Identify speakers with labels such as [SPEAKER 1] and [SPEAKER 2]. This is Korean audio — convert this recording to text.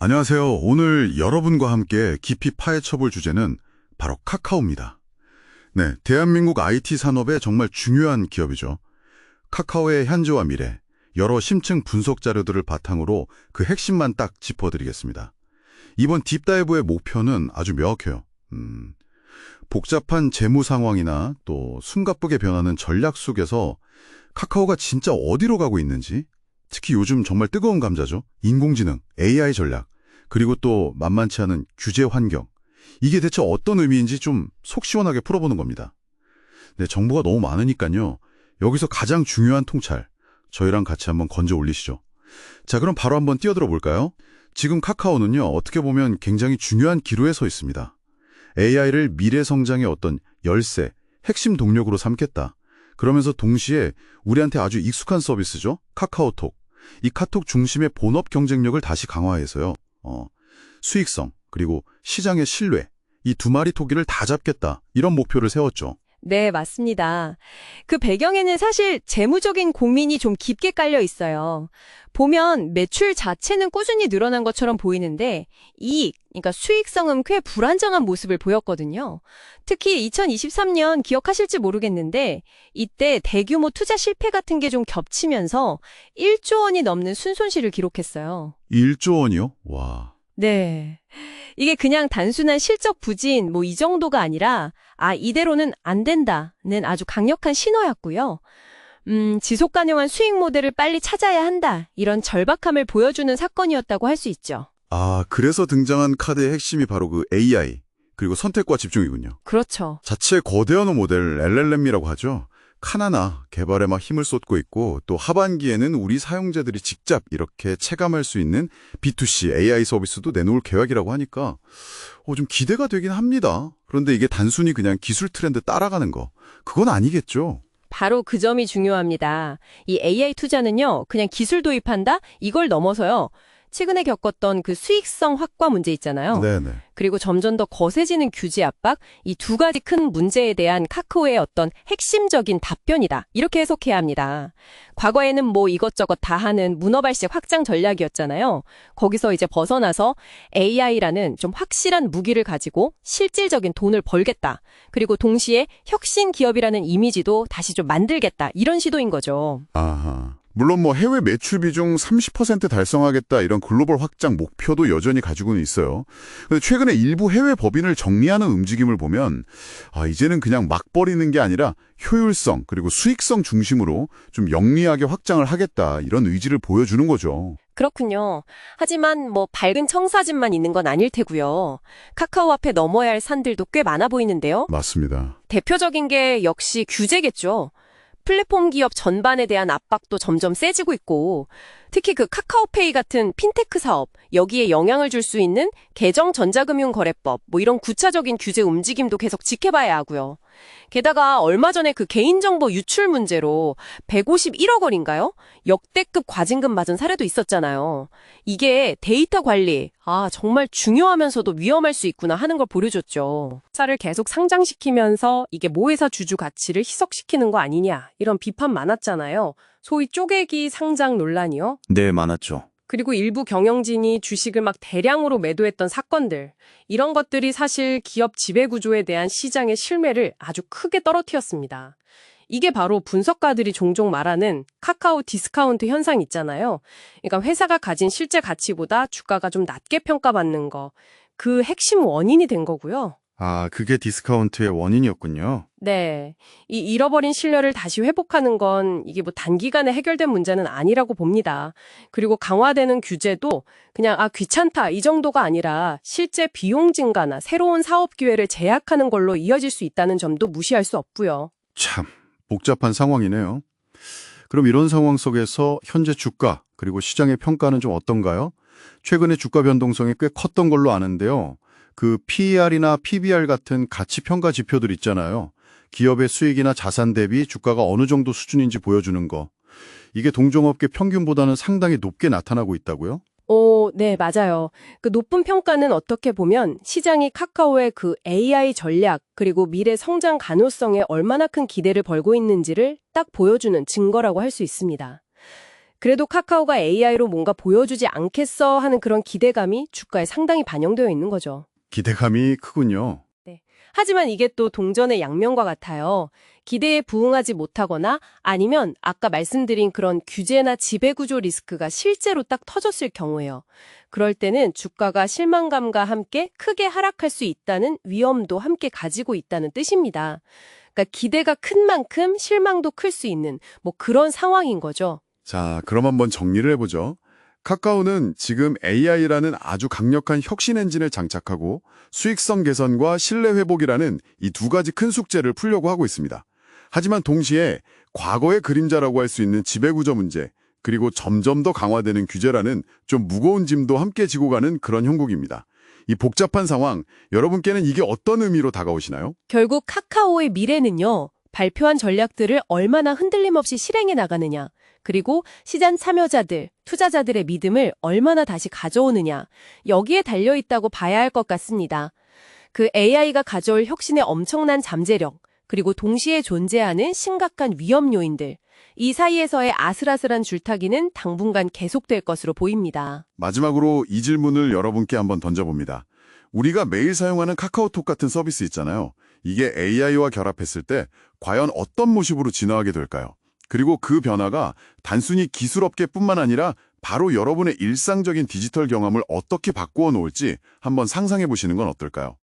[SPEAKER 1] 안녕하세요. 오늘 여러분과 함께 깊이 파헤쳐볼 주제는 바로 카카오입니다. 네, 대한민국 IT 산업의 정말 중요한 기업이죠. 카카오의 현재와 미래, 여러 심층 분석 자료들을 바탕으로 그 핵심만 딱 짚어드리겠습니다. 이번 딥다이브의 목표는 아주 명확해요. 복잡한 재무 상황이나 또 숨가쁘게 변하는 전략 속에서 카카오가 진짜 어디로 가고 있는지, 특히 요즘 정말 뜨거운 감자죠. 인공지능, AI 전략, 그리고 또 만만치 않은 규제 환경. 이게 대체 어떤 의미인지 좀 속 시원하게 풀어보는 겁니다. 네, 정보가 너무 많으니까요. 여기서 가장 중요한 통찰, 저희랑 같이 한번 건져 올리시죠. 자, 그럼 바로 한번 뛰어들어 볼까요? 지금 카카오는요, 어떻게 보면 굉장히 중요한 기로에 서 있습니다. AI를 미래 성장의 어떤 열쇠, 핵심 동력으로 삼겠다. 그러면서 동시에 우리한테 아주 익숙한 서비스죠. 카카오톡. 이 카톡 중심의 본업 경쟁력을 다시 강화해서요. 수익성, 그리고 시장의 신뢰, 이 두 마리 토끼를 다 잡겠다. 이런 목표를 세웠죠.
[SPEAKER 2] 네, 맞습니다. 그 배경에는 사실 재무적인 고민이 좀 깊게 깔려 있어요. 보면 매출 자체는 꾸준히 늘어난 것처럼 보이는데 이익, 그러니까 수익성은 꽤 불안정한 모습을 보였거든요. 특히 2023년 기억하실지 모르겠는데 이때 대규모 투자 실패 같은 게 좀 겹치면서 1조 원이 넘는 순손실을 기록했어요.
[SPEAKER 1] 1조 원이요? 와.
[SPEAKER 2] 네. 이게 그냥 단순한 실적 부진 이 정도가 아니라 이대로는 안 된다는 아주 강력한 신호였고요. 지속 가능한 수익 모델을 빨리 찾아야 한다. 이런 절박함을 보여주는 사건이었다고 할 수 있죠.
[SPEAKER 1] 그래서 등장한 카드의 핵심이 바로 그 AI, 그리고 선택과 집중이군요.
[SPEAKER 2] 그렇죠.
[SPEAKER 1] 자체 거대 언어 모델 LLM이라고 하죠. 카나나 개발에 막 힘을 쏟고 있고 또 하반기에는 우리 사용자들이 직접 이렇게 체감할 수 있는 B2C AI 서비스도 내놓을 계획이라고 하니까 좀 기대가 되긴 합니다. 그런데 이게 단순히 그냥 기술 트렌드 따라가는 거, 그건 아니겠죠.
[SPEAKER 2] 바로 그 점이 중요합니다. 이 AI 투자는요, 그냥 기술 도입한다? 이걸 넘어서요. 최근에 겪었던 그 수익성 확과 문제 있잖아요.
[SPEAKER 1] 네네.
[SPEAKER 2] 그리고 점점 더 거세지는 규제 압박, 이 두 가지 큰 문제에 대한 카카오의 어떤 핵심적인 답변이다. 이렇게 해석해야 합니다. 과거에는 이것저것 다 하는 문어발식 확장 전략이었잖아요. 거기서 이제 벗어나서 AI라는 좀 확실한 무기를 가지고 실질적인 돈을 벌겠다. 그리고 동시에 혁신 기업이라는 이미지도 다시 좀 만들겠다. 이런 시도인 거죠.
[SPEAKER 1] 아하. 물론 해외 매출 비중 30% 달성하겠다 이런 글로벌 확장 목표도 여전히 가지고는 있어요. 근데 최근에 일부 해외 법인을 정리하는 움직임을 보면 이제는 그냥 막 버리는 게 아니라 효율성 그리고 수익성 중심으로 좀 영리하게 확장을 하겠다 이런 의지를 보여주는 거죠.
[SPEAKER 2] 그렇군요. 하지만 밝은 청사진만 있는 건 아닐 테고요. 카카오 앞에 넘어야 할 산들도 꽤 많아 보이는데요.
[SPEAKER 1] 맞습니다.
[SPEAKER 2] 대표적인 게 역시 규제겠죠. 플랫폼 기업 전반에 대한 압박도 점점 세지고 있고 특히 그 카카오페이 같은 핀테크 사업, 여기에 영향을 줄 수 있는 개정 전자금융거래법, 이런 구체적인 규제 움직임도 계속 지켜봐야 하고요. 게다가 얼마 전에 그 개인정보 유출 문제로 151억 원인가요? 역대급 과징금 맞은 사례도 있었잖아요. 이게 데이터 관리, 정말 중요하면서도 위험할 수 있구나 하는 걸 보여줬죠. 사를 계속 상장시키면서 이게 모회사 주주 가치를 희석시키는 거 아니냐, 이런 비판 많았잖아요. 소위 쪼개기 상장 논란이요.
[SPEAKER 3] 네, 많았죠.
[SPEAKER 2] 그리고 일부 경영진이 주식을 막 대량으로 매도했던 사건들. 이런 것들이 사실 기업 지배구조에 대한 시장의 신뢰를 아주 크게 떨어뜨렸습니다. 이게 바로 분석가들이 종종 말하는 카카오 디스카운트 현상 있잖아요. 그러니까 회사가 가진 실제 가치보다 주가가 좀 낮게 평가받는 거. 그 핵심 원인이 된 거고요.
[SPEAKER 3] 그게 디스카운트의 원인이었군요.
[SPEAKER 2] 네. 이 잃어버린 신뢰를 다시 회복하는 건 이게 단기간에 해결된 문제는 아니라고 봅니다. 그리고 강화되는 규제도 그냥 귀찮다 이 정도가 아니라 실제 비용 증가나 새로운 사업 기회를 제약하는 걸로 이어질 수 있다는 점도 무시할 수 없고요.
[SPEAKER 1] 참 복잡한 상황이네요. 그럼 이런 상황 속에서 현재 주가 그리고 시장의 평가는 좀 어떤가요? 최근에 주가 변동성이 꽤 컸던 걸로 아는데요. 그 PER이나 PBR 같은 가치 평가 지표들 있잖아요. 기업의 수익이나 자산 대비 주가가 어느 정도 수준인지 보여주는 거. 이게 동종업계 평균보다는 상당히 높게 나타나고 있다고요?
[SPEAKER 2] 네, 맞아요. 그 높은 평가는 어떻게 보면 시장이 카카오의 그 AI 전략 그리고 미래 성장 가능성에 얼마나 큰 기대를 걸고 있는지를 딱 보여주는 증거라고 할 수 있습니다. 그래도 카카오가 AI로 뭔가 보여주지 않겠어 하는 그런 기대감이 주가에 상당히 반영되어 있는 거죠.
[SPEAKER 3] 기대감이 크군요.
[SPEAKER 2] 하지만 이게 또 동전의 양면과 같아요. 기대에 부응하지 못하거나 아니면 아까 말씀드린 그런 규제나 지배구조 리스크가 실제로 딱 터졌을 경우에요. 그럴 때는 주가가 실망감과 함께 크게 하락할 수 있다는 위험도 함께 가지고 있다는 뜻입니다. 그러니까 기대가 큰 만큼 실망도 클 수 있는 뭐 그런 상황인 거죠.
[SPEAKER 3] 자, 그럼 한번 정리를 해보죠. 카카오는 지금 AI라는 아주 강력한 혁신 엔진을 장착하고 수익성 개선과 신뢰 회복이라는 이 두 가지 큰 숙제를 풀려고 하고 있습니다. 하지만 동시에 과거의 그림자라고 할 수 있는 지배구조 문제, 그리고 점점 더 강화되는 규제라는 좀 무거운 짐도 함께 지고 가는 그런 형국입니다. 이 복잡한 상황, 여러분께는 이게 어떤 의미로 다가오시나요?
[SPEAKER 2] 결국 카카오의 미래는요. 발표한 전략들을 얼마나 흔들림 없이 실행해 나가느냐, 그리고 시장 참여자들, 투자자들의 믿음을 얼마나 다시 가져오느냐, 여기에 달려있다고 봐야 할 것 같습니다. 그 AI가 가져올 혁신의 엄청난 잠재력, 그리고 동시에 존재하는 심각한 위험 요인들, 이 사이에서의 아슬아슬한 줄타기는 당분간 계속될 것으로 보입니다.
[SPEAKER 3] 마지막으로 이 질문을 여러분께 한번 던져봅니다. 우리가 매일 사용하는 카카오톡 같은 서비스 있잖아요. 이게 AI와 결합했을 때 과연 어떤 모습으로 진화하게 될까요? 그리고 그 변화가 단순히 기술 업계뿐만 아니라 바로 여러분의 일상적인 디지털 경험을 어떻게 바꾸어 놓을지 한번 상상해 보시는 건 어떨까요?